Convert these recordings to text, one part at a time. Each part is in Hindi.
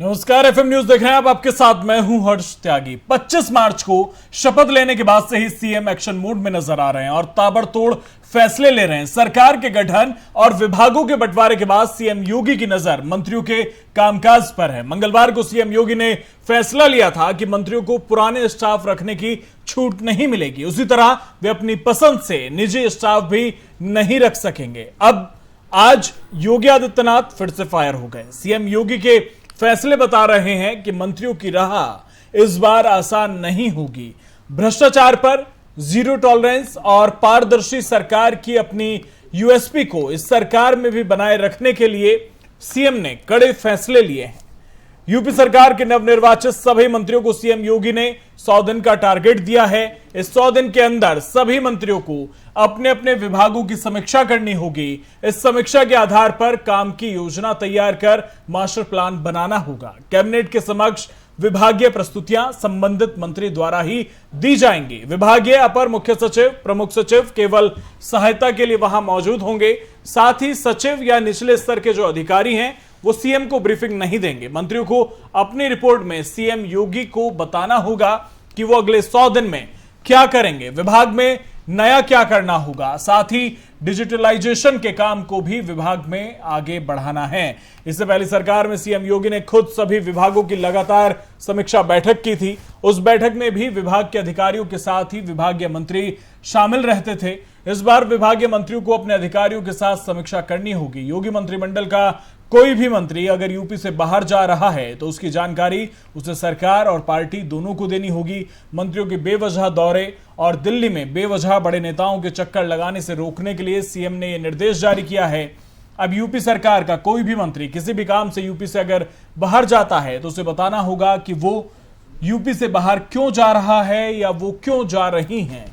नमस्कार, एफएम न्यूज देख रहे हैं आप। आपके साथ मैं हूं हर्ष त्यागी। 25 मार्च को शपथ लेने के बाद से ही सीएम एक्शन मोड में नजर आ रहे हैं और ताबड़तोड़ फैसले ले रहे हैं। सरकार के गठन और विभागों के बंटवारे के बाद सीएम योगी की नजर मंत्रियों के कामकाज पर है। मंगलवार को सीएम योगी ने फैसला लिया था कि मंत्रियों को पुराने स्टाफ रखने की छूट नहीं मिलेगी। उसी तरह वे अपनी पसंद से निजी स्टाफ भी नहीं रख सकेंगे। अब आज योगी आदित्यनाथ फिर से फायर हो गए। सीएम योगी के फैसले बता रहे हैं कि मंत्रियों की राह इस बार आसान नहीं होगी। भ्रष्टाचार पर जीरो टॉलरेंस और पारदर्शी सरकार की अपनी यूएसपी को इस सरकार में भी बनाए रखने के लिए सीएम ने कड़े फैसले लिए हैं। यूपी सरकार के नवनिर्वाचित सभी मंत्रियों को सीएम योगी ने 100 दिन का टारगेट दिया है। इस 100 दिन के अंदर सभी मंत्रियों को अपने अपने विभागों की समीक्षा करनी होगी। इस समीक्षा के आधार पर काम की योजना तैयार कर मास्टर प्लान बनाना होगा। कैबिनेट के समक्ष विभागीय प्रस्तुतियां संबंधित मंत्री द्वारा ही दी जाएंगी। विभागीय अपर मुख्य सचिव, प्रमुख सचिव केवल सहायता के लिए वहां मौजूद होंगे। साथ ही सचिव या निचले स्तर के जो अधिकारी हैं वो सीएम को ब्रीफिंग नहीं देंगे। मंत्रियों को अपनी रिपोर्ट में सीएम योगी को बताना होगा कि वो अगले 100 दिन में क्या करेंगे, विभाग में नया क्या करना होगा। साथ ही डिजिटलाइजेशन के काम को भी विभाग में आगे बढ़ाना है। इससे पहले सरकार में सीएम योगी ने खुद सभी विभागों की लगातार समीक्षा बैठक की थी। उस बैठक में भी विभाग के अधिकारियों के साथ ही विभागीय मंत्री शामिल रहते थे। इस बार विभागीय मंत्रियों को अपने अधिकारियों के साथ समीक्षा करनी होगी। योगी मंत्रिमंडल का कोई भी मंत्री अगर यूपी से बाहर जा रहा है तो उसकी जानकारी उसे सरकार और पार्टी दोनों को देनी होगी। मंत्रियों के बेवजह दौरे और दिल्ली में बेवजह बड़े नेताओं के चक्कर लगाने से रोकने के लिए सीएम ने यह निर्देश जारी किया है। अब यूपी सरकार का कोई भी मंत्री किसी भी काम से यूपी से अगर बाहर जाता है तो उसे बताना होगा कि वो यूपी से बाहर क्यों जा रहा है या वो क्यों जा रही हैं।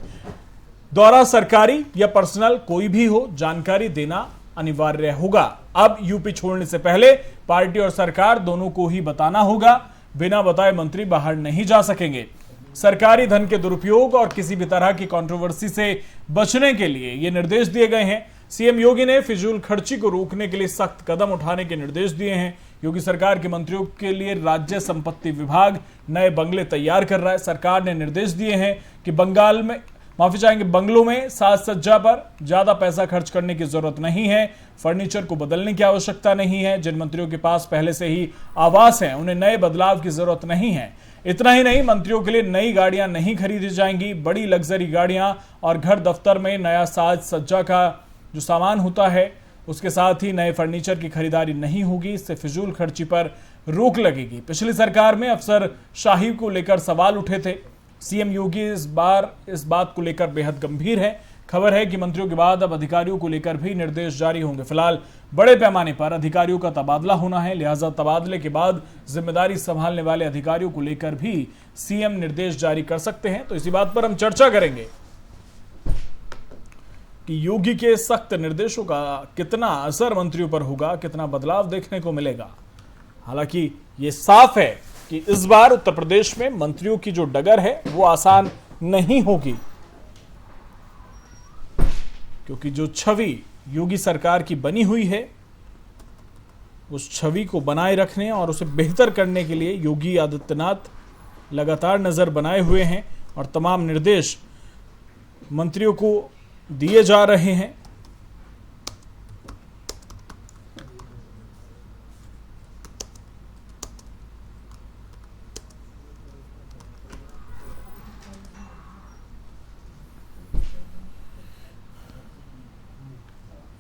दौरा सरकारी या पर्सनल कोई भी हो, जानकारी देना अनिवार्य होगा। अब यूपी छोड़ने से पहले पार्टी और सरकार दोनों को ही बताना होगा। बिना बताए मंत्री बाहर नहीं जा सकेंगे। सरकारी धन के दुरुपयोग और किसी भी तरह की कंट्रोवर्सी से बचने के लिए ये निर्देश दिए गए हैं। सीएम योगी ने फिजूल खर्ची को रोकने के लिए सख्त कदम उठाने के निर्देश दिए हैं। योगी सरकार के मंत्रियों के लिए राज्य संपत्ति विभाग नए बंगले तैयार कर रहा है। सरकार ने निर्देश दिए हैं कि बंगलों में साज सज्जा पर ज्यादा पैसा खर्च करने की जरूरत नहीं है। फर्नीचर को बदलने की आवश्यकता नहीं है। जिन मंत्रियों के पास पहले से ही आवास है उन्हें नए बदलाव की जरूरत नहीं है। इतना ही नहीं, मंत्रियों के लिए नई गाड़ियां नहीं खरीदी जाएंगी। बड़ी लग्जरी गाड़ियां और घर दफ्तर में नया साज सज्जा का जो सामान होता है उसके साथ ही नए फर्नीचर की खरीदारी नहीं होगी। इससे फिजूल खर्ची पर रोक लगेगी। पिछली सरकार में अफसर शाही को लेकर सवाल उठे थे। सीएम योगी इस बात को लेकर बेहद गंभीर है। खबर है कि मंत्रियों के बाद अब अधिकारियों को लेकर भी निर्देश जारी होंगे। फिलहाल बड़े पैमाने पर अधिकारियों का तबादला होना है, लिहाजा तबादले के बाद जिम्मेदारी संभालने वाले अधिकारियों को लेकर भी सीएम निर्देश जारी कर सकते हैं। तो इसी बात पर हम चर्चा करेंगे कि योगी के सख्त निर्देशों का कितना असर मंत्रियों पर होगा, कितना बदलाव देखने को मिलेगा। हालांकि ये साफ है कि इस बार उत्तर प्रदेश में मंत्रियों की जो डगर है वो आसान नहीं होगी, क्योंकि जो छवि योगी सरकार की बनी हुई है उस छवि को बनाए रखने और उसे बेहतर करने के लिए योगी आदित्यनाथ लगातार नजर बनाए हुए हैं और तमाम निर्देश मंत्रियों को दिए जा रहे हैं।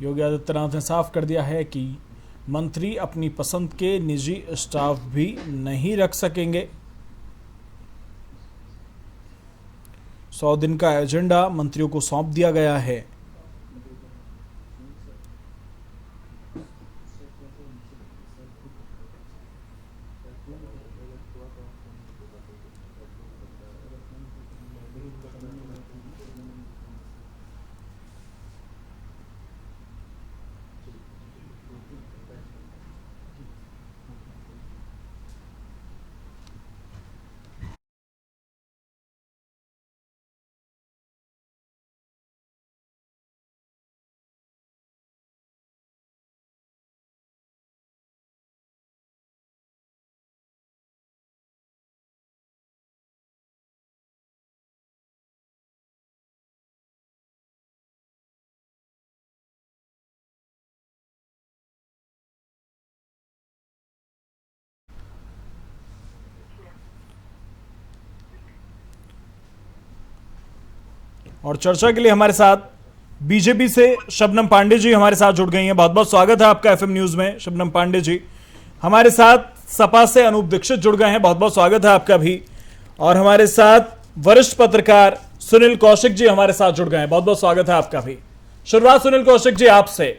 योगी आदित्यनाथ ने साफ कर दिया है कि मंत्री अपनी पसंद के निजी स्टाफ भी नहीं रख सकेंगे। 100 दिन का एजेंडा मंत्रियों को सौंप दिया गया है। और चर्चा के लिए हमारे साथ बीजेपी से शबनम पांडे जी हमारे साथ जुड़ गई हैं। बहुत बहुत स्वागत है आपका एफएम न्यूज में शबनम पांडे जी। हमारे साथ सपा से अनूप दीक्षित जुड़ गए हैं, बहुत बहुत स्वागत है आपका भी। और हमारे साथ वरिष्ठ पत्रकार सुनील कौशिक जी हमारे साथ जुड़ गए हैं, बहुत बहुत स्वागत है आपका भी। शुरुआत सुनील कौशिक जी आपसे।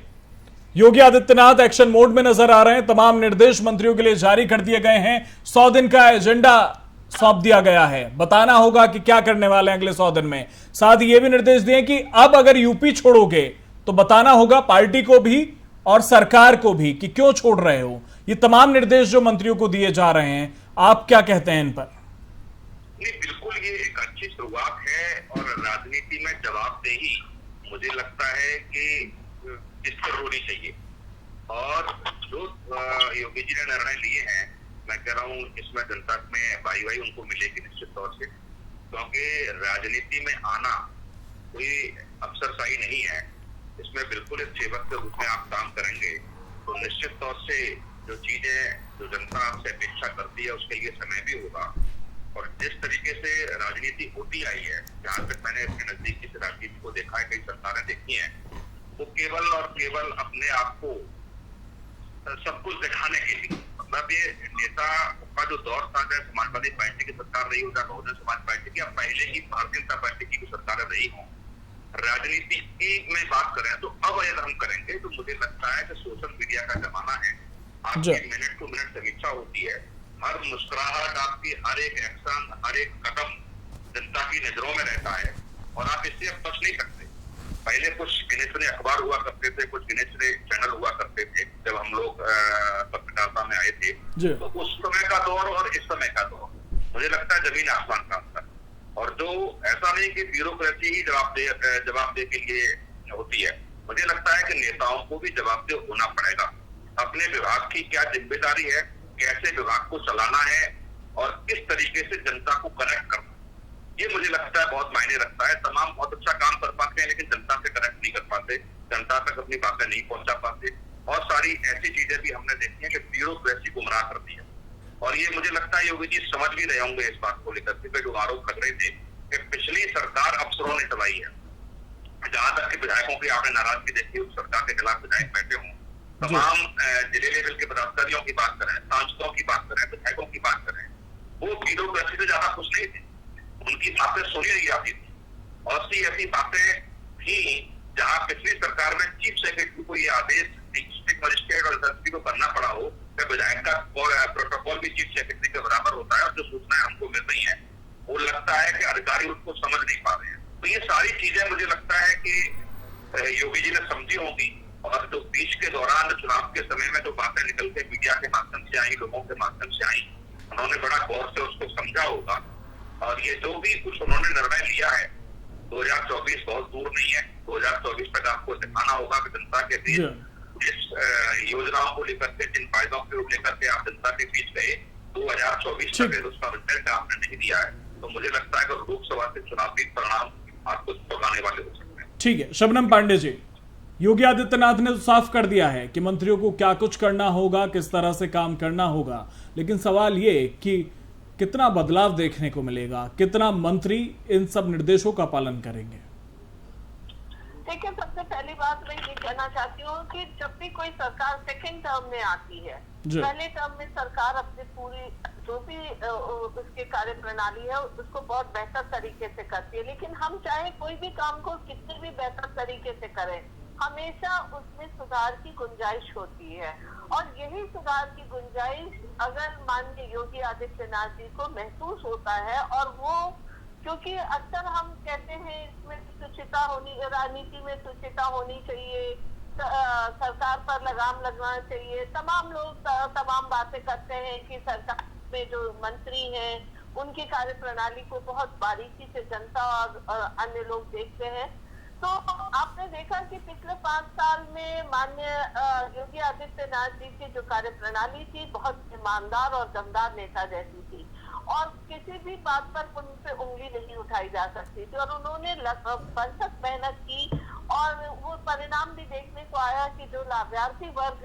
योगी आदित्यनाथ एक्शन मोड में नजर आ रहे हैं, तमाम निर्देश मंत्रियों के लिए जारी कर दिए गए हैं, 100 दिन का एजेंडा सौंप दिया गया है, बताना होगा कि क्या करने वाले हैं अगले 100 दिन में। साथ ही ये भी निर्देश दिए कि अब अगर यूपी छोड़ोगे तो बताना होगा पार्टी को भी और सरकार को भी कि क्यों छोड़ रहे हो। ये तमाम निर्देश जो मंत्रियों को दिए जा रहे हैं, आप क्या कहते हैं इन पर? नहीं, बिल्कुल ये एक अच्छी शुरुआत है और राजनीति में जवाबदेही मुझे लगता है कि इस पर होनी चाहिए। और जो योगी जी ने निर्णय लिए हैं, मैं कह रहा हूँ इसमें जनता में वाई उनको मिलेगी निश्चित तौर से, क्योंकि राजनीति में आना कोई अफसरशाही नहीं है। इसमें बिल्कुल एक सेवक के रूप में आप काम करेंगे तो निश्चित तौर से जो चीजें जो जनता आपसे अपेक्षा करती है उसके लिए समय भी होगा। और जिस तरीके से राजनीति होती आई है, जहाँ तक मैंने अपने नजदीकी से राजनीति को देखा है, कई सरकारें देखी हैं, वो केवल और केवल अपने आप को सब कुछ दिखाने के लिए, मतलब ये नेता का जो दौर था, चाहे समाजवादी पार्टी की सरकार रही हो, चाहे बहुजन समाज पार्टी की, या पहले की भारतीय जनता पार्टी की सरकारें रही हो, राजनीति की में बात करें तो अब अगर हम करेंगे तो मुझे लगता है कि सोशल मीडिया का जमाना है। आपकी मिनट टू मिनट समीक्षा होती है, हर मुस्कुराहट, आपकी हर एक एक्शन, हर एक कदम जनता की नजरों में रहता है और आप इससे अब बच नहीं सकते। पहले कुछ गिने चुने अखबार हुआ करते थे, कुछ गिने चुने चैनल हुआ करते थे जब हम लोग पत्रकारिता में आए थे, तो उस समय का दौर और इस समय का दौर मुझे लगता है जमीन आसमान का अंतर। और जो ऐसा नहीं कि ब्यूरोक्रेसी ही जवाबदेह के लिए होती है, मुझे लगता है कि नेताओं को भी जवाबदेह होना पड़ेगा। अपने विभाग की क्या जिम्मेदारी है, कैसे विभाग को चलाना है और किस तरीके से जनता को कनेक्ट करना, ये मुझे लगता है बहुत मायने रखता है। तमाम बहुत अच्छा काम कर पाते हैं लेकिन जनता से कनेक्ट नहीं कर पाते, जनता तक अपनी बातें नहीं पहुंचा पाते। बहुत सारी ऐसी चीजें भी हमने देखी है कि ब्यूरोक्रेसी गुमराह करती है। और ये मुझे लगता है योगी जी समझ भी रहे होंगे इस बात को लेकर के, जो आरोप लग रहे थे कि पिछली सरकार अफसरों ने चलाई है। जहां तक कि विधायकों की आपने नाराजगी देखी, उस सरकार के खिलाफ विधायक बैठे हों, तमाम जिले लेवल के पदाधिकारियों की बात करें, सांसदों की बात करें, विधायकों की बात करें, वो ब्यूरोक्रेसी से ज्यादा खुश नहीं थे, उनकी बातें सुनी नहीं जाती थी। और ऐसी बातें थी जहां पिछली सरकार में चीफ सेक्रेटरी को ये आदेश डिस्ट्रिक्ट मजिस्ट्रेट और एसएसपी को करना पड़ा हो कि विधायक का प्रोटोकॉल भी चीफ सेक्रेटरी के बराबर होता है और जो सूचनाएं हमको मिल रही है वो लगता है कि अधिकारी उसको समझ नहीं पा रहे हैं। तो ये सारी चीजें मुझे लगता है कि योगी जी ने समझी होंगी। और जो बीच के दौरान चुनाव के समय में जो बातें निकल के मीडिया के माध्यम से आई, लोगों के माध्यम से आई, उन्होंने बड़ा गौर से उसको समझा होगा। और ये जो भी कुछ उन्होंने निर्णय लिया है, 2024 बहुत दूर नहीं है, 2024 तक आपको दिखाना होगा कि जनता के बीच जिस योजनाओं को लेकर के, जिन फायदों को लेकर के आप जनता के बीच गए, 2024 तक उसका रिजल्ट आपने नहीं दिया है। तो मुझे लगता है कि लोकसभा के चुनावी परिणाम आपको चौंकाने वाले हो सकते हैं। ठीक है शबनम पांडे जी, योगी आदित्यनाथ ने तो साफ कर दिया है कि मंत्रियों को क्या कुछ करना होगा, किस तरह से काम करना होगा, लेकिन सवाल ये कि कितना बदलाव देखने को मिलेगा, कितना मंत्री इन सब निर्देशों का पालन करेंगे? देखिए, सबसे पहली बात मैं ये कहना चाहती हूँ कि जब भी कोई सरकार सेकंड टर्म में आती है, पहले टर्म में सरकार अपनी पूरी जो भी उसकी कार्य प्रणाली है उसको बहुत बेहतर तरीके से करती है। लेकिन हम चाहे कोई भी काम को कितने भी बेहतर तरीके से करें, हमेशा उसमें सुधार की गुंजाइश होती है। और यही सुधार की गुंजाइश अगर माननीय योगी आदित्यनाथ जी को महसूस होता है, और वो क्योंकि अक्सर हम कहते हैं इसमें सुचिता होनी, राजनीति में सुचिता होनी चाहिए, सरकार पर लगाम लगना चाहिए। तमाम लोग तमाम बातें करते हैं कि सरकार में जो मंत्री हैं उनकी कार्य प्रणाली को बहुत बारीकी से जनता और अन्य लोग देखते हैं। तो आपने देखा कि पिछले 5 साल में माननीय योगी आदित्यनाथ जी की जो कार्य प्रणाली थी बहुत ईमानदार और दमदार नेता जैसी थी, और किसी भी बात पर उन पे उंगली नहीं उठाई जा सकती थी। और उन्होंने भरसक मेहनत की और वो परिणाम भी देखने को आया कि जो लाभार्थी वर्ग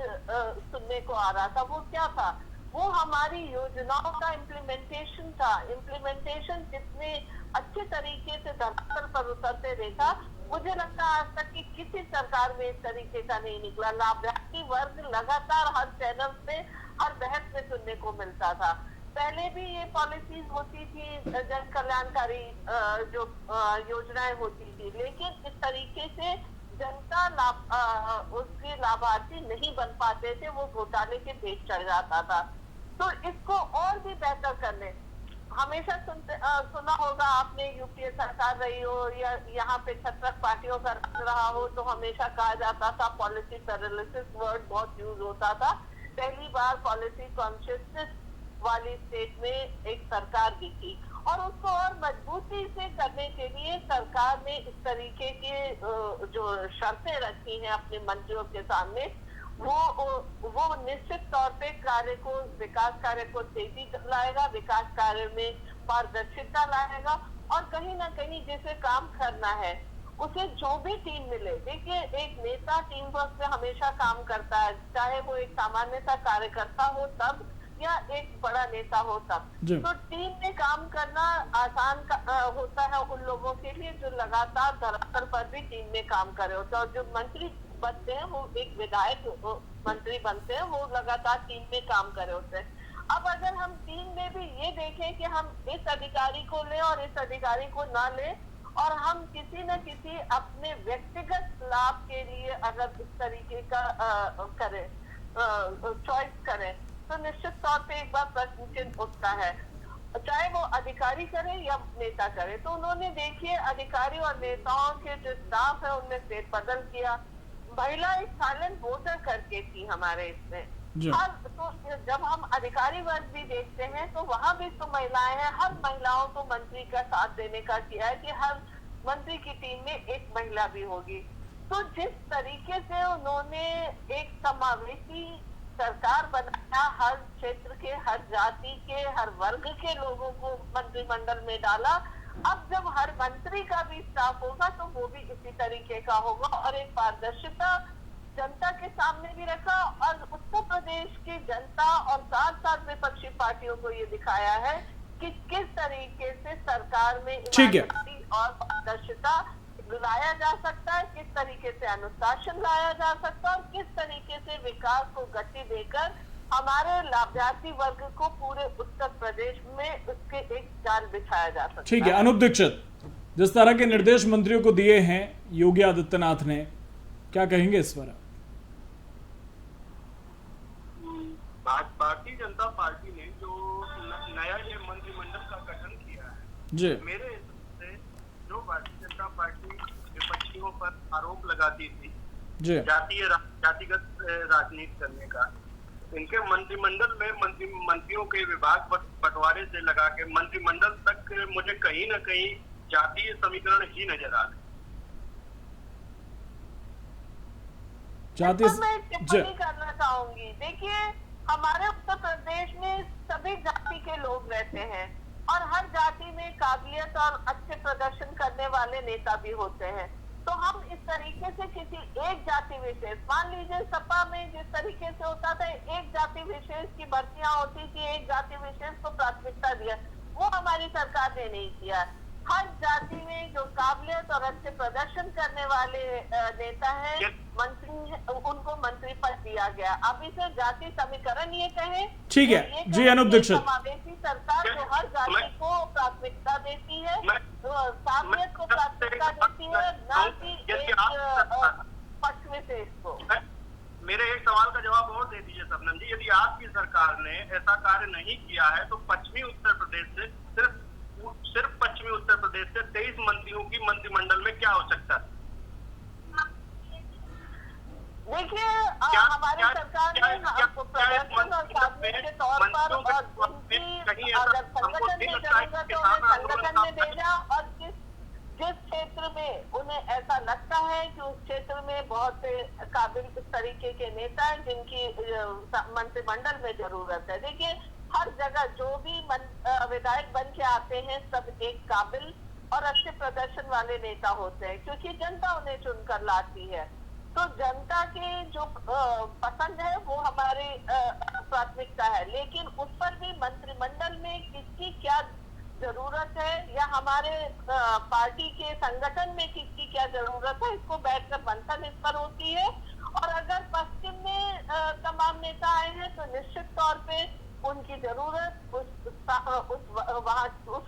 सुनने को आ रहा था वो क्या था, वो हमारी योजनाओं का इम्प्लीमेंटेशन था। इम्प्लीमेंटेशन जितने अच्छे तरीके से धरातल पर उतरते देखा, मुझे लगता है आज तक कि किसी सरकार में इस तरीके का नहीं निकला। लाभार्थी वर्ग लगातार हर चैनल पे, हर बहस में सुनने को मिलता था। पहले भी ये पॉलिसीज होती थी, जन कल्याणकारी जो योजनाएं होती थी, लेकिन इस तरीके से जनता उसके लाभार्थी नहीं बन पाते थे, वो घोटाले के भेंट चढ़ जाता था। तो इसको और भी बेहतर करने, हमेशा सुना होगा आपने, यूपीए सरकार रही हो या यहाँ पे छत्रक पार्टियों का राज रहा हो, तो हमेशा कहा जाता था पॉलिसी पैरालिसिस वर्ड बहुत यूज होता था। पहली बार पॉलिसी कॉन्शियसनेस वाली स्टेट में एक सरकार दिखी, और उसको और मजबूती से करने के लिए सरकार ने इस तरीके के जो शर्तें रखी हैं अपने मंत्रियों के सामने, वो निश्चित तौर पे विकास कार्य को तेजी लाएगा, विकास कार्य में पारदर्शिता लाएगा, और कहीं ना कहीं जिसे काम करना है उसे जो भी टीम मिले। देखिए, एक नेता टीम वर्क में हमेशा काम करता है, चाहे वो एक सामान्य सा कार्यकर्ता हो तब या एक बड़ा नेता हो तब। तो टीम में काम करना आसान होता है उन लोगों के लिए जो लगातार धरातल पर भी टीम में काम करे होते हैं, और जो मंत्री बनते हैं वो एक विधायक मंत्री बनते हैं, वो लगातार टीम में काम करे होते हैं। अब अगर हम टीम में भी ये देखें कि हम इस अधिकारी को लें और इस अधिकारी को ना लें, और हम किसी न किसी अपने व्यक्तिगत लाभ के लिए अगर इस तरीके का करें, चॉइस करें, तो निश्चित तौर पे एक बार प्रश्न चिन्ह उठता है, चाहे वो अधिकारी करे या नेता करे। तो उन्होंने देखिए अधिकारी और नेताओं के जो स्टाफ है उनमें फेरबदल किया। महिला एक साइलेंट वोटर करके थी हमारे इसमें। तो जब हम अधिकारी वर्ग भी देखते हैं तो वहां भी तो महिलाएं हैं, हर महिलाओं को मंत्री का साथ देने का किया है कि हर मंत्री की टीम में एक महिला भी होगी। तो जिस तरीके से उन्होंने एक समावेशी सरकार बनाया, हर क्षेत्र के, हर जाति के, हर वर्ग के लोगों को मंत्रिमंडल में डाला, अब जब हर मंत्री का भी स्टाफ होगा तो वो भी इसी तरीके का होगा, और एक पारदर्शिता जनता के सामने भी रखा, और उत्तर प्रदेश की जनता और साथ साथ विपक्षी पार्टियों को ये दिखाया है कि किस तरीके से सरकार में ईमानदारी और पारदर्शिता लाया जा सकता है, किस तरीके से अनुशासन लाया जा सकता है, और किस तरीके से विकास को गति देकर हमारे लाभार्थी वर्ग को पूरे उत्तर प्रदेश में उसके एक जाल बिछाया जा सकता है। ठीक है, अनूप दीक्षित, जिस तरह के निर्देश मंत्रियों को दिए हैं योगी आदित्यनाथ ने, क्या कहेंगे इस पर? भारतीय जनता पार्टी ने जो नया ये मंत्रिमंडल का गठन किया है, जी, मेरे हिसाब से जो भारतीय जनता पार्टी विपक्षियों पर आरोप लगाती थी जातिगत राजनीति करने का, इनके मंत्रिमंडल में मंत्रियों के विभाग बंटवारे से लगा के मंत्रिमंडल तक मुझे कहीं न कहीं जातीय समीकरण ही नजर आ रहे। मैं टिप्पणी करना चाहूंगी। देखिए, हमारे उत्तर प्रदेश में सभी जाति के लोग रहते हैं, और हर जाति में काबिलियत और अच्छे प्रदर्शन करने वाले नेता भी होते हैं। तो हम इस तरीके से किसी एक जाति विशेष, मान लीजिए सपा में जिस तरीके से होता था, एक जाति विशेष की भर्तियां होती थी, एक जाति विशेष को प्राथमिकता दिया, वो हमारी सरकार ने नहीं किया। हर जाति में जो काबिलियत और अच्छे प्रदर्शन करने वाले नेता हैं, मंत्री हैं, उनको मंत्री पद दिया गया। अब इसे जाति समीकरण ये कहे, ठीक है जी अनूप दीक्षित, समावेशी सरकार जो हर जाति को प्राथमिकता देती है, काबिलियत को प्राथमिकता देती है, न कि एक पक्ष विशेष को। मेरे एक सवाल का जवाब और दे दीजिए शबनम जी, यदि आपकी सरकार ने ऐसा कार्य नहीं किया है तो पश्चिमी उत्तर प्रदेश से सिर्फ पश्चिमी उत्तर प्रदेश से 23 मंत्रियों की मंत्रिमंडल में क्या हो सकता है? देखिए, हमारी सरकार ने प्रदर्शन और काबिलियत के तौर पर, और उनकी अगर संगठन में जरूरत है उन्हें संगठन में भेजा, और जिस क्षेत्र में उन्हें ऐसा लगता है कि उस क्षेत्र में बहुत से काबिल इस तरीके के नेता हैं जिनकी मंत्रिमंडल में जरूरत है। देखिए, हर जगह जो भी विधायक बन के आते हैं सब एक काबिल और अच्छे प्रदर्शन वाले नेता होते हैं, क्योंकि जनता उन्हें चुनकर लाती है। तो जनता के जो पसंद है वो हमारी प्राथमिकता है, लेकिन उस पर भी मंत्रिमंडल में किसकी क्या जरूरत है या हमारे पार्टी के संगठन में किसकी क्या जरूरत है, इसको बैठकर मंथन इस पर होती है। और अगर पश्चिम में तमाम नेता आए हैं तो निश्चित तौर पे उनकी जरूरत उस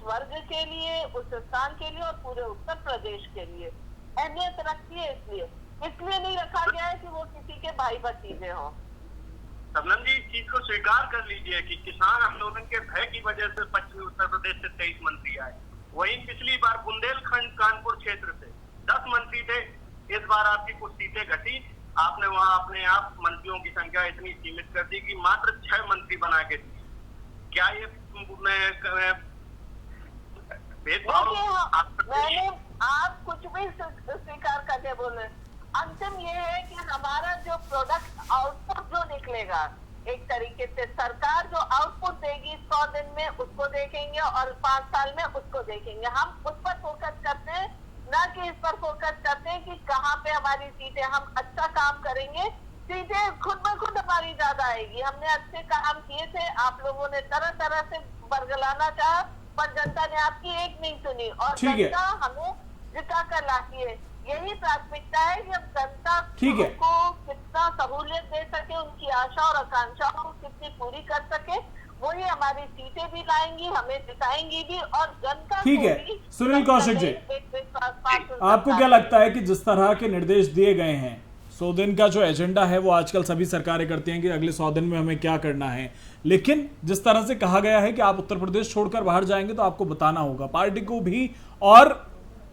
वर्ग के लिए, उस स्थान के लिए और पूरे उत्तर प्रदेश के लिए अहमियत रखती है। इसलिए नहीं रखा गया है कि वो किसी के भाई भतीजे हों। शबनम जी, इस चीज को स्वीकार कर लीजिए कि किसान आंदोलन के भय की वजह से पश्चिमी उत्तर प्रदेश से 23 मंत्री आए। वहीं पिछली बार बुंदेलखंड कानपुर क्षेत्र से 10 मंत्री थे, इस बार आपकी कुछ सीटें घटी, आपने वहां अपने आप मंत्रियों की संख्या इतनी सीमित कर दी कि मात्र 6 मंत्री बना के दिए। क्या ये भेदभाव? मैंने आप कुछ भी स्वीकार करके बोले, अंतिम ये है कि हमारा जो प्रोडक्ट आउटपुट जो निकलेगा, एक तरीके से सरकार जो आउटपुट देगी 100 दिन में उसको देखेंगे और 5 साल में उसको देखेंगे। हम उस पर फोकस करते हैं, ना कि इस पर फोकस करते हैं कि कहाँ पे हमारी सीटें, हम अच्छा काम करेंगे, सीटें खुद ब खुद हमारी ज्यादा आएगी। हमने अच्छे काम किए थे, आप लोगों ने तरह तरह से बरगलाना चाहा, पर जनता ने आपकी एक नहीं सुनी और जनता हमें जिता कर लाती है। यही प्राथमिकता है कि अब जनता को कितना सहूलियत दे सके, उनकी आशा और आकांक्षाओं को कितनी पूरी कर सके, वही हमारी सीटें भी लाएंगी, हमें जिताएंगी भी और जनता ठीक है। सुनील कौशिक जी, आपको क्या लगता है कि जिस तरह के निर्देश दिए गए हैं, 100 दिन का जो एजेंडा है वो आजकल सभी सरकारें करती हैं कि अगले 100 दिन में हमें क्या करना है, लेकिन जिस तरह से कहा गया है कि आप उत्तर प्रदेश छोड़कर बाहर जाएंगे तो आपको बताना होगा, पार्टी को भी और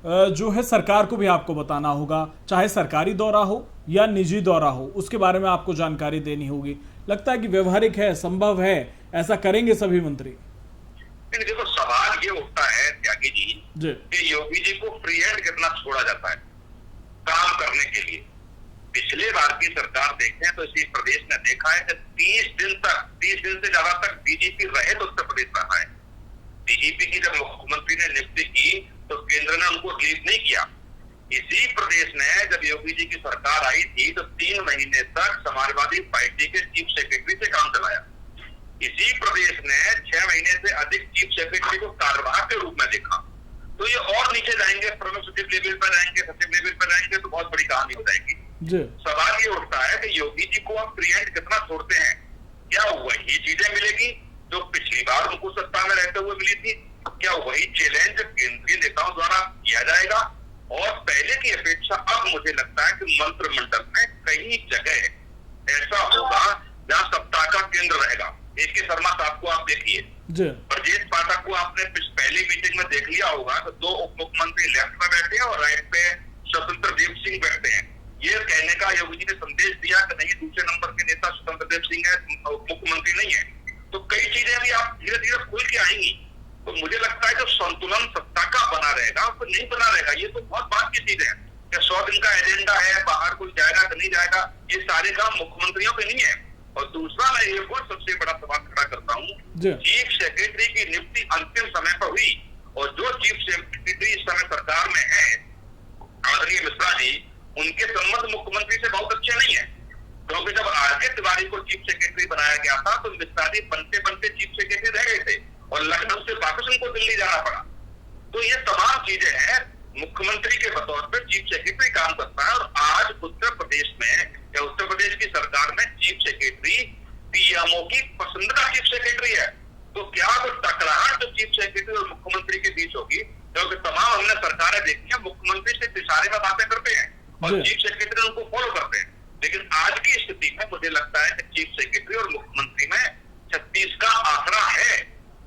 जो है सरकार को भी आपको बताना होगा, चाहे सरकारी दौरा हो या निजी दौरा हो, उसके बारे में आपको जानकारी देनी होगी। लगता है कि व्यवहारिक है, संभव है, ऐसा करेंगे सभी मंत्री? देखो, सवाल ये उठता है त्यागी जी कि योगी जी को फ्री हैंड कितना छोड़ा जाता है काम करने के लिए। पिछले बार की सरकार देखें तो इसी प्रदेश ने देखा है कि 30 दिन से ज्यादा तक बीजेपी रहे तो उत्तर प्रदेश रहा है। बीजेपी की जब मुख्यमंत्री ने नियुक्ति की तो केंद्र ने उनको रिलीज नहीं किया। इसी प्रदेश ने जब योगी जी की सरकार आई थी तो 3 महीने तक समाजवादी पार्टी के चीफ सेक्रेटरी से काम चलाया। इसी प्रदेश ने 6 महीने से अधिक चीफ सेक्रेटरी को कार्यवाहक के रूप में देखा। तो ये और नीचे जाएंगे, प्रमुख सचिव लेवल पर जाएंगे, सचिव लेवल पर जाएंगे तो बहुत बड़ी कहानी हो जाएगी। सवाल ये उठता है कि योगी जी को आप फ्री हैंड कितना छोड़ते हैं? क्या वही चीजें मिलेगी जो पिछली बार उनको सत्ता में रहते हुए मिली थी? क्या वही चैलेंज केंद्रीय नेताओं द्वारा किया जाएगा? और पहले की अपेक्षा अब मुझे लगता है कि मंत्रिमंडल में कई जगह ऐसा होगा जहां सत्ता का केंद्र रहेगा। AK शर्मा साहब को आप देखिए, ब्रजेश पाठक को आपने पहली मीटिंग में देख लिया होगा तो 2 उप मुख्यमंत्री लेफ्ट में बैठे हैं और राइट पे स्वतंत्र देव सिंह बैठते हैं। ये कहने का योगी जी ने संदेश दिया कि नहीं, दूसरे नंबर के नेता स्वतंत्र देव सिंह है, मुख्यमंत्री नहीं है। तो कई चीजें भी आप धीरे धीरे खुल के आएंगी। तो मुझे लगता है जो संतुलन सत्ता का बना रहेगा तो नहीं बना रहेगा। ये तो बहुत बात की चीज है कि 100 दिन का एजेंडा है, बाहर कोई जाएगा कि नहीं जाएगा, ये सारे काम मुख्यमंत्रियों पे नहीं है। और दूसरा मैं एक और सबसे बड़ा सवाल खड़ा करता हूँ, चीफ सेक्रेटरी की नियुक्ति अंतिम समय पर हुई और जो चीफ सेक्रेटरी इस समय सरकार में है आदरणीय मिश्रा जी, उनके संबंध मुख्यमंत्री से बहुत अच्छे नहीं है। क्योंकि जब RK तिवारी को चीफ सेक्रेटरी बनाया गया था तो मिश्रा जी बनते बनते चीफ सेक्रेटरी रह गए थे और लखनऊ से वापस उनको दिल्ली जाना पड़ा। तो ये तमाम चीजें हैं, मुख्यमंत्री के बतौर पर चीफ सेक्रेटरी काम करता है। और आज उत्तर प्रदेश में या उत्तर प्रदेश की सरकार में चीफ सेक्रेटरी PMO की पसंदीदा चीफ सेक्रेटरी है। तो क्या तो टकराहट जो चीफ सेक्रेटरी और मुख्यमंत्री के बीच होगी, क्योंकि तमाम हमने सरकारें देखी है मुख्यमंत्री से इशारे में बातें करते हैं और चीफ सेक्रेटरी उनको फॉलो करते हैं। लेकिन आज की स्थिति में मुझे लगता है कि चीफ सेक्रेटरी और मुख्यमंत्री में 36 का आंकड़ा है।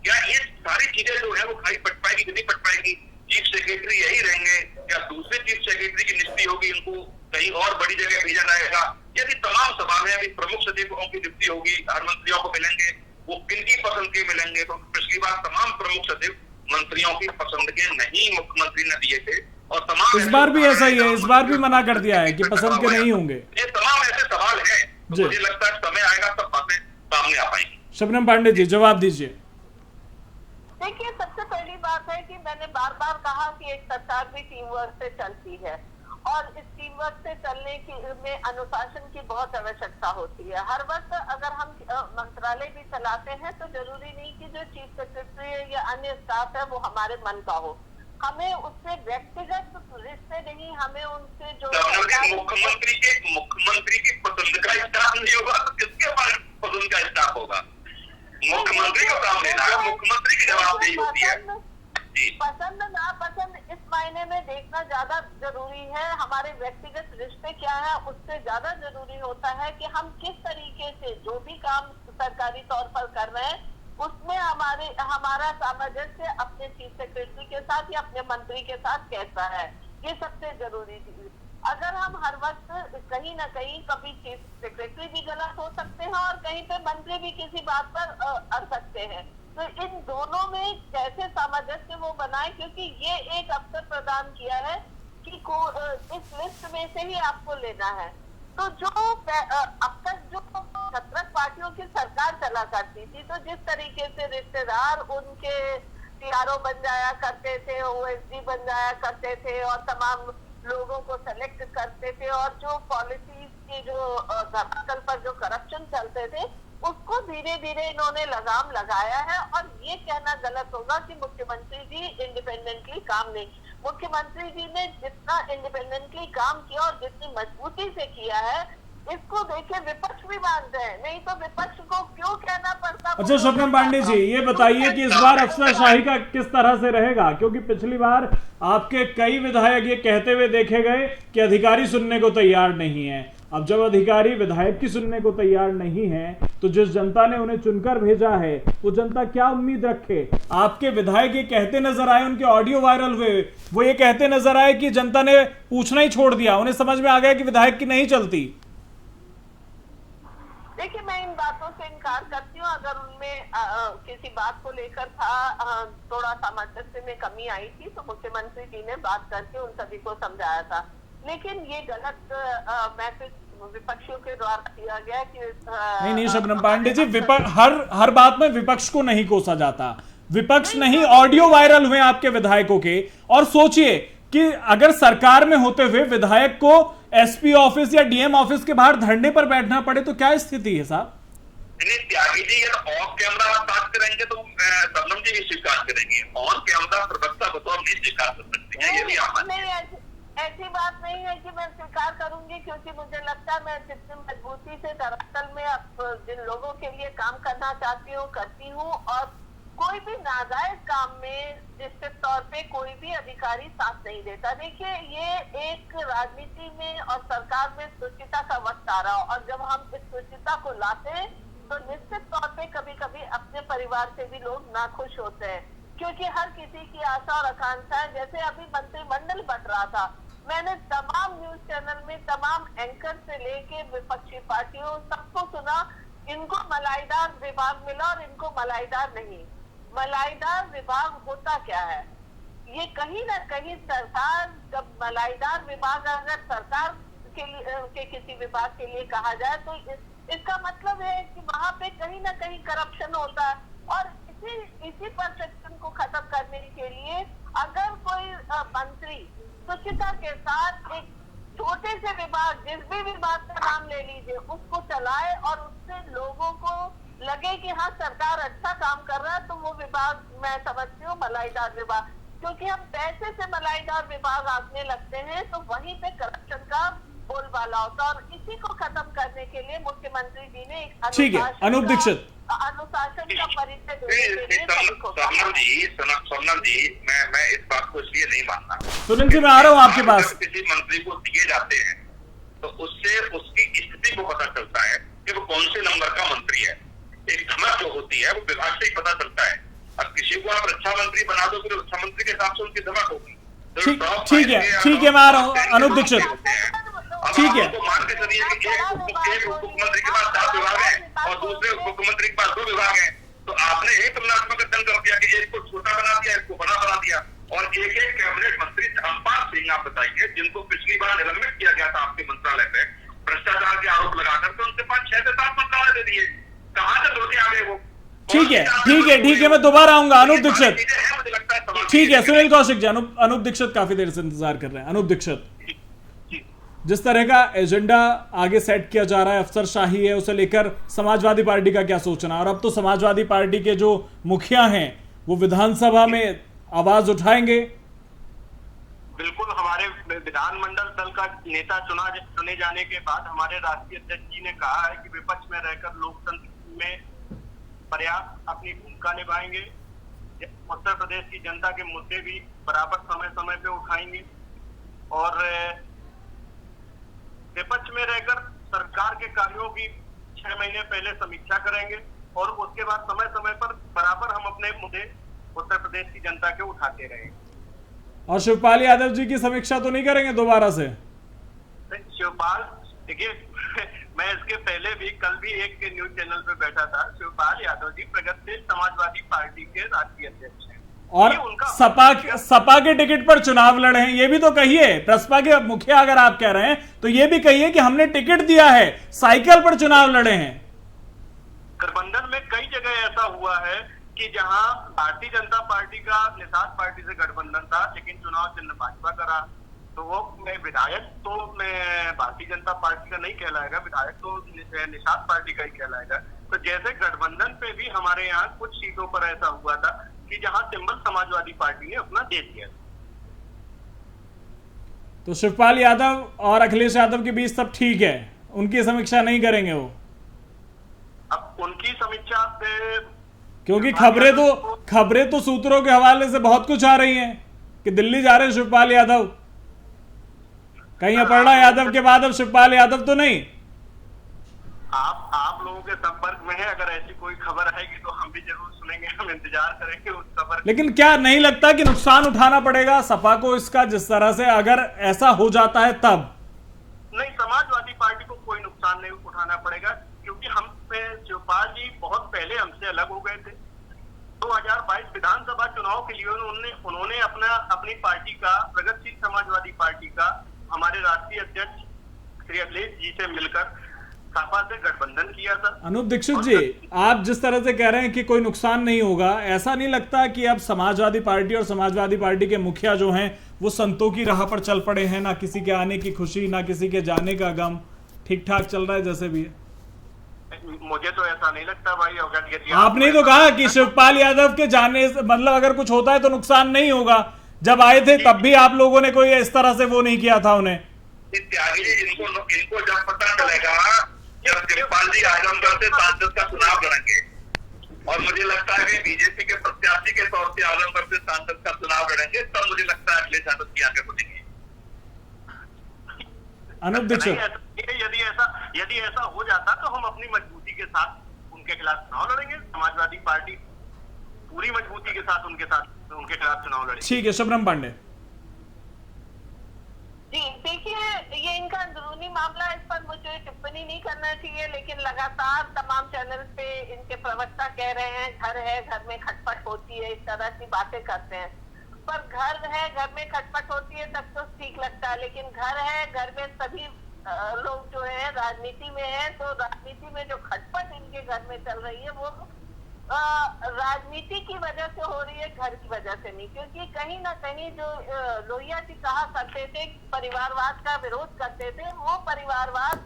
क्या ये सारी चीजें जो है वो खाली पट पाएगी कि नहीं पट पाएगी? चीफ सेक्रेटरी यही रहेंगे या दूसरे चीफ सेक्रेटरी की नियुक्ति होगी, इनको कहीं और बड़ी जगह भेजा जाएगा? यदि तमाम सवाल है, अभी प्रमुख सचिवों की नियुक्ति होगी, हर मंत्रियों को मिलेंगे, वो किनकी पसंद के मिलेंगे? तो पिछली बार तमाम प्रमुख सचिव मंत्रियों की पसंद के नहीं मुख्यमंत्री ने दिए थे और तमाम इस बार भी ऐसा ही है, इस बार भी मना कर दिया है कि पसंद के नहीं होंगे। ये तमाम ऐसे सवाल है, तो मुझे लगता है समय आएगा तब बातें सामने आ पाएंगी। शबनम पांडे जी जवाब दीजिए। देखिए, सबसे पहली बात है कि मैंने बार बार कहा कि एक सरकार भी टीम वर्क से चलती है और इस टीम वर्क से चलने की में अनुशासन की बहुत आवश्यकता होती है। हर वक्त अगर हम मंत्रालय भी चलाते हैं तो जरूरी नहीं कि जो चीफ सेक्रेटरी या अन्य स्टाफ है वो हमारे मन का हो। हमें उससे व्यक्तिगत रिश्ते नहीं, हमें उनसे जो मुख्यमंत्री की पसंद का स्टाफ नहीं होगा तो किसके पसंद का स्टाफ होगा? मुख्यमंत्री का काम लेना है, मुख्यमंत्री की जवाबदेही होती है। पसंद ना पसंद इस मायने में देखना ज्यादा जरूरी है। हमारे व्यक्तिगत रिश्ते क्या है उससे ज्यादा जरूरी होता है कि हम किस तरीके से जो भी काम सरकारी तौर पर कर रहे हैं उसमें हमारा सामंजस्य अपने चीफ सेक्रेटरी के साथ या अपने मंत्री के साथ कैसा है, ये सबसे जरूरी चीज। अगर हम हर वक्त कहीं ना कहीं कभी चीफ सेक्रेटरी भी गलत हो सकते हैं और कहीं पे मंत्री भी किसी बात पर अड़ सकते हैं, तो इन दोनों में कैसे सामंजस्य वो बनाए, क्योंकि ये एक अवसर प्रदान किया है कि इस लिस्ट में से ही आपको लेना है। तो जो अब तक जो 17 पार्टियों की सरकार चला करती थी, तो जिस तरीके से रिश्तेदार उनके टीआरओ बन जाया करते थे, ओएसडी बन जाया करते थे और तमाम लोगों को सेलेक्ट करते थे, और जो पॉलिसीज की जो धरातल पर जो करप्शन चलते थे उसको धीरे धीरे इन्होंने लगाम लगाया है। और ये कहना गलत होगा कि मुख्यमंत्री जी इंडिपेंडेंटली काम नहीं, मुख्यमंत्री जी ने जितना इंडिपेंडेंटली काम किया और जितनी मजबूती से किया है इसको देखे विपक्ष भी मानते हैं, नहीं तो विपक्ष को क्यों कहना पड़ता। अच्छा शबनम पांडे जी, ये बताइए कि इस बार अफसरशाही का किस तरह से रहेगा, क्योंकि पिछली बार आपके कई विधायक ये कहते हुए देखे गए कि अधिकारी सुनने को तैयार नहीं है। अब जब अधिकारी विधायक की सुनने को तैयार नहीं है तो जिस जनता ने उन्हें चुनकर भेजा है वो जनता क्या उम्मीद रखे? आपके विधायक ये कहते नजर आए, उनके ऑडियो वायरल हुए, वो ये कहते नजर आए कि जनता ने पूछना ही छोड़ दिया, उन्हें समझ में आ गया कि विधायक की नहीं चलती। देखिए, मैं इन बातों से इनकार करती हूँ। अगर उनमें किसी बात को लेकर था थोड़ा सामंजस्य में कमी आई थी तो मुख्यमंत्री जी ने बात करके उन सभी को समझाया था, लेकिन ये गलत मैसेज विपक्षियों के द्वारा दिया गया कि नहीं शबनम पांडे जी, हर बात में विपक्ष को नहीं कोसा जाता। विपक्ष नहीं, ऑडियो वायरल हुए आपके विधायकों के, और सोचिए कि अगर सरकार में होते हुए विधायक को एसपी ऑफिस या डीएम ऑफिस के बाहर धरने पर बैठना पड़े तो क्या स्थिति है साहब? त्यागी जी, अगर ऑफ कैमरा बात करेंगे तो शबनम जी स्वीकार करेंगे, ऑन कैमरा प्रवक्ता को तो हम नहीं स्वीकार कर सकते हैं। ये भी आप ऐसी बात नहीं है कि मैं स्वीकार करूंगी, क्योंकि मुझे लगता है मैं जितनी मजबूती से दरअसल में जिन लोगों के लिए काम करना चाहती हूँ करती हूँ, और कोई भी नाजायज काम में निश्चित तौर पे कोई भी अधिकारी साथ नहीं देता। देखिए, ये एक राजनीति में और सरकार में सुचिता का वक्त आ रहा, और जब हम इस सुचिता को लाते हैं तो निश्चित तौर पे कभी कभी अपने परिवार से भी लोग नाखुश होते हैं, क्योंकि हर किसी की आशा और आकांक्षा है। जैसे अभी मंत्रिमंडल बंट रहा था, मैंने तमाम न्यूज चैनल में तमाम एंकर से लेके विपक्षी पार्टियों सबको सुना, इनको मलाईदार विभाग मिला और इनको मलाईदार नहीं। मलाईदार विभाग होता क्या है? ये कहीं ना कहीं सरकार, जब मलाईदार विभाग अगर सरकार के किसी विभाग के लिए कहा जाए तो इसका मतलब है कि वहां पे कहीं ना कहीं करप्शन होता है, और इसी परसेप्शन को खत्म करने के लिए अगर कोई मंत्री सुचिता के साथ एक छोटे से विभाग, जिस भी विभाग का नाम ले लीजिए, उसको चलाए और उससे लोगों को लगे कि हाँ सरकार अच्छा काम कर रहा है, तो वो विभाग मैं समझती हूँ मलाईदार विभाग। क्योंकि हम पैसे से मलाईदार विभाग आंकने लगते हैं तो वहीं पे करप्शन का बोलबाला होता है, और इसी को खत्म करने के लिए मुख्यमंत्री जी ने एक ठीक है, अनूप दीक्षित अनुशासन का परिचय देने के लिए सोनम जी, मैं इस बात को इसलिए नहीं मानता। सुनील जी, मैं आ रहा हूँ आपके पास। किसी मंत्री को दिए जाते हैं तो उससे उसकी स्थिति को पता चलता है कि वो कौन से नंबर का मंत्री है। एक धमक जो होती है वो विभाग से ही पता चलता है। अब किसी को आप रक्षा मंत्री बना दो फिर रक्षा मंत्री के हिसाब से उनकी धमक होगी। ठीक है, मैं आ रहा हूँ अनूप दीक्षित। ठीक है, तो मान के चलिए कि एक उप मुख्यमंत्री के पास 7 विभाग है और दूसरे उप मुख्यमंत्री के पास 2 विभाग है, तो आपने एक तुलनात्मक अध्ययन कर दिया कि इसको छोटा बना दिया, इसको बड़ा बना दिया, और एक कैबिनेट मंत्री धर्मपाल सिंह आप बताइए, जिनको पिछली बार निलंबित किया गया था आपके मंत्रालय में भ्रष्टाचार के आरोप लगाकर, तो उनके पास 6 से 7 मंत्रालय दे दिए। कहाँ से लौटे आ गए वो? ठीक है, मैं दोबारा आऊंगा अनूप दीक्षित। ठीक है सुनील कौशिक जी, अनूप दीक्षित काफी देर से इंतजार कर रहे हैं। अनूप दीक्षित, जिस तरह का एजेंडा आगे सेट किया जा रहा है, अफसरशाही है, उसे लेकर समाजवादी पार्टी का क्या सोचना? और अब तो समाजवादी पार्टी के जो मुखिया हैं वो विधानसभा में आवाज उठाएंगे। बिल्कुल, हमारे विधानमंडल दल का नेता चुने जाने के बाद हमारे राष्ट्रीय अध्यक्ष जी ने कहा है कि विपक्ष में रहकर लोकतंत्र में पर्याप्त अपनी भूमिका निभाएंगे। उत्तर प्रदेश की जनता के मुद्दे भी बराबर समय समय पे उठाएंगे और विपक्ष में रहकर सरकार के कार्यों की 6 महीने पहले समीक्षा करेंगे और उसके बाद समय समय पर बराबर हम अपने मुद्दे उत्तर प्रदेश की जनता के उठाते रहेंगे। और शिवपाल यादव जी की समीक्षा तो नहीं करेंगे दोबारा से? शिवपाल, देखिए मैं इसके पहले भी कल भी एक न्यूज चैनल पे बैठा था। शिवपाल यादव जी प्रगतिशील समाजवादी पार्टी के राष्ट्रीय अध्यक्ष हैं और सपा के टिकट पर चुनाव लड़े हैं। ये भी तो कहिए, प्रसपा के मुखिया अगर आप कह रहे हैं तो ये भी कहिए कि हमने टिकट दिया है, साइकिल पर चुनाव लड़े हैं। गठबंधन में कई जगह ऐसा हुआ है कि जहां भारतीय जनता पार्टी का निषाद पार्टी से गठबंधन था लेकिन चुनाव चिन्ह भाजपा का रहा, तो वो विधायक तो भारतीय जनता पार्टी का नहीं कहलाएगा, विधायक तो निषाद पार्टी का ही कहलाएगा। तो जैसे गठबंधन पे भी हमारे यहाँ कुछ सीटों पर ऐसा हुआ था कि जहां सिंबल समाजवादी पार्टी ने अपना दे दिया। तो शिवपाल यादव और अखिलेश यादव के बीच सब ठीक है, उनकी समीक्षा नहीं करेंगे वो? अब उनकी समीक्षा पे, क्योंकि खबरें तो सूत्रों के हवाले से बहुत कुछ आ रही हैं कि दिल्ली जा रहे हैं शिवपाल यादव, कहीं अपर्णा यादव के बाद अब शिवपाल यादव तो नहीं। आप लोगों के संपर्क में है, अगर ऐसी कोई खबर आएगी तो हम भी जरूर सुनेंगे, हम इंतजार करेंगे उस खबर। लेकिन क्या नहीं लगता कि नुकसान उठाना पड़ेगा सपा को इसका, जिस तरह से अगर ऐसा हो जाता है तब? नहीं, समाजवादी पार्टी को कोई नुकसान नहीं उठाना पड़ेगा क्योंकि हम शिवपाल जी बहुत पहले हमसे अलग हो गए थे। 2022 विधानसभा चुनाव के लिए उन्होंने अपनी पार्टी का, प्रगतिशील समाजवादी पार्टी का, हमारे राष्ट्रीय अध्यक्ष श्री अखिलेश जी से मिलकर सपा से गठबंधन किया था। अनूप दीक्षित जी, आप जिस तरह से कह रहे हैं कि कोई नुकसान नहीं होगा, ऐसा नहीं लगता कि अब समाजवादी पार्टी और समाजवादी पार्टी के मुखिया जो हैं वो संतों की राह पर चल पड़े हैं? ना किसी के आने की खुशी, ना किसी के जाने का गम, ठीक ठाक चल रहा है जैसे भी है? मुझे तो ऐसा नहीं लगता भाई। अगर आपने तो कहा कि शिवपाल यादव के जाने से मतलब अगर कुछ होता है तो नुकसान नहीं होगा, जब आए थे तब भी आप लोगों ने कोई इस तरह से वो नहीं किया था उन्हें। त्यागी जी, इनको जब पता चलेगा जब शिवपाल जी आजमगढ़ से सांसद का चुनाव लड़ेंगे और मुझे लगता है कि बीजेपी के प्रत्याशी के तौर से आजमगढ़ से सांसद का चुनाव लड़ेंगे, तब मुझे लगता है अखिलेश यादव की आंखें खुलेंगी। अनूप दीक्षित, यदि ऐसा हो जाता तो हम अपनी मजबूती के साथ उनके खिलाफ चुनाव लड़ेंगे। समाजवादी पार्टी पूरी मजबूती के साथ उनके खिलाफ चुनाव लड़ेगी। ठीक है। शबनम पांडे जी, देखिए ये इनका अंदरूनी मामला, इस पर मुझे टिप्पणी नहीं करना चाहिए, लेकिन लगातार तमाम चैनल पे इनके प्रवक्ता कह रहे हैं घर है, घर में खटपट होती है, इस तरह की बातें करते हैं। पर घर है, घर में खटपट होती है तब तो ठीक लगता है, लेकिन घर है, घर में सभी लोग जो है राजनीति में है, तो राजनीति में जो खटपट इनके घर में चल रही है वो राजनीति की वजह से हो रही है, घर की वजह से नहीं। क्योंकि कहीं ना कहीं जो लोहिया जी कहा करते थे, परिवारवाद का विरोध करते थे, वो परिवारवाद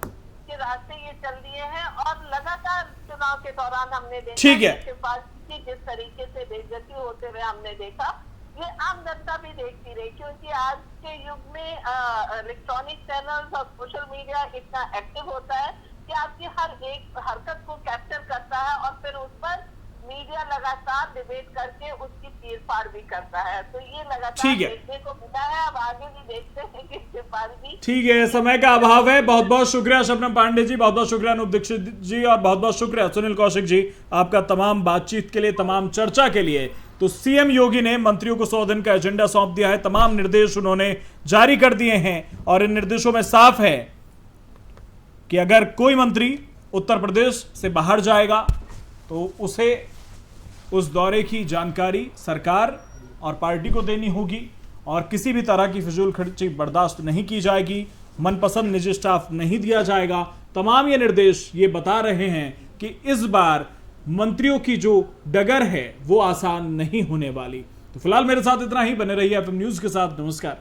के रास्ते ये चल दिए हैं और लगातार चुनाव के दौरान हमने देखा शिवपाल जी की जिस तरीके से बेइज्जती होते हुए हमने देखा, ये आम जनता भी देखती रही। क्योंकि आज के युग में इलेक्ट्रॉनिक चैनल्स और सोशल मीडिया इतना एक्टिव होता है कि आपकी हर एक हरकत को कैप्चर करता है और फिर उस पर मीडिया लगातार डिबेट करके उसकी चीर-फाड़ भी करता है। तो ये लगातार देखने को मिला है। अब आगे भी देखते हैं कि शिवपाल जी। ठीक है, समय का अभाव है। बहुत बहुत शुक्रिया शबनम पांडे जी, बहुत बहुत शुक्रिया अनूप दीक्षित जी और बहुत बहुत शुक्रिया सुनील कौशिक जी आपका तमाम बातचीत के लिए, तमाम चर्चा के लिए। तो सीएम योगी ने मंत्रियों को 100 दिन का एजेंडा सौंप दिया है, तमाम निर्देश उन्होंने जारी कर दिए हैं और इन निर्देशों में साफ है कि अगर कोई मंत्री उत्तर प्रदेश से बाहर जाएगा तो उसे उस दौरे की जानकारी सरकार और पार्टी को देनी होगी और किसी भी तरह की फिजूल खर्ची बर्दाश्त नहीं की जाएगी, मनपसंद निजी स्टाफ नहीं दिया जाएगा। तमाम ये निर्देश ये बता रहे हैं कि इस बार मंत्रियों की जो डगर है वो आसान नहीं होने वाली। तो फिलहाल मेरे साथ इतना ही, बने रहिए एफएम न्यूज के साथ। नमस्कार।